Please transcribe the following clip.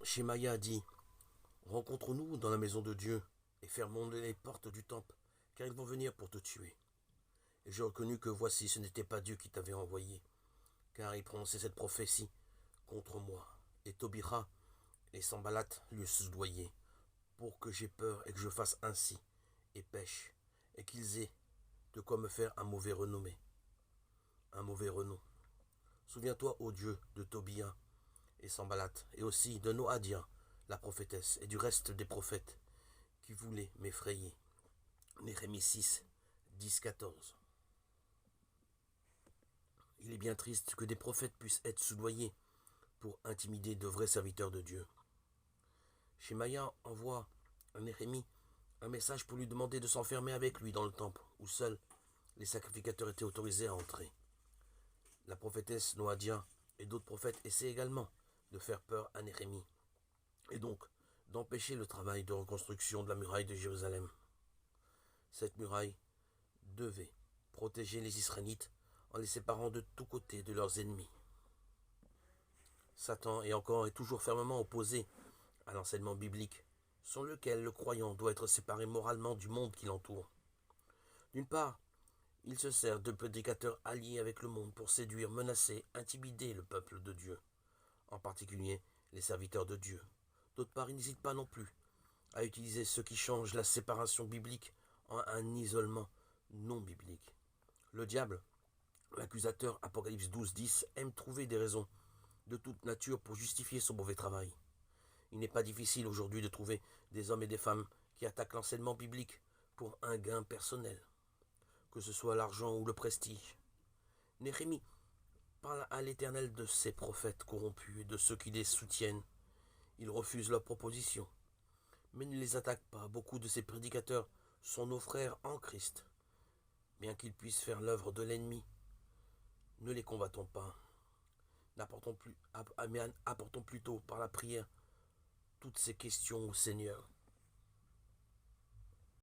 Shemaya dit, rencontre-nous dans la maison de Dieu et fermons les portes du temple, car ils vont venir pour te tuer. Et j'ai reconnu que voici, ce n'était pas Dieu qui t'avait envoyé, car il prononçait cette prophétie contre moi. Et Tobira et Sambalat lui soudoyaient, pour que j'aie peur et que je fasse ainsi, et pêche, et qu'ils aient de quoi me faire un mauvais renommé, un mauvais renom. Souviens-toi, ô Dieu, de Tobia et Sambalat, et aussi de Noadia, la prophétesse, et du reste des prophètes qui voulaient m'effrayer. Néhémie 6, 10-14. Il est bien triste que des prophètes puissent être soudoyés pour intimider de vrais serviteurs de Dieu. Shemaya envoie à Néhémie un message pour lui demander de s'enfermer avec lui dans le temple, où seuls les sacrificateurs étaient autorisés à entrer. La prophétesse Noadia et d'autres prophètes essaient également de faire peur à Néhémie, et donc d'empêcher le travail de reconstruction de la muraille de Jérusalem. Cette muraille devait protéger les Israélites en les séparant de tous côtés de leurs ennemis. Satan est encore et toujours fermement opposé à l'enseignement biblique, sans lequel le croyant doit être séparé moralement du monde qui l'entoure. D'une part, il se sert de prédicateurs alliés avec le monde pour séduire, menacer, intimider le peuple de Dieu, en particulier les serviteurs de Dieu. D'autre part, il n'hésite pas non plus à utiliser ce qui change la séparation biblique en un isolement non biblique. Le diable, l'accusateur Apocalypse 12-10, aime trouver des raisons de toute nature pour justifier son mauvais travail. Il n'est pas difficile aujourd'hui de trouver des hommes et des femmes qui attaquent l'enseignement biblique pour un gain personnel, que ce soit l'argent ou le prestige. Néhémie parle à l'Éternel de ses prophètes corrompus et de ceux qui les soutiennent. Il refuse leurs propositions, mais ne les attaque pas. Beaucoup de ces prédicateurs sont nos frères en Christ. Bien qu'ils puissent faire l'œuvre de l'ennemi, ne les combattons pas. Apportons plutôt par la prière toutes ces questions au Seigneur.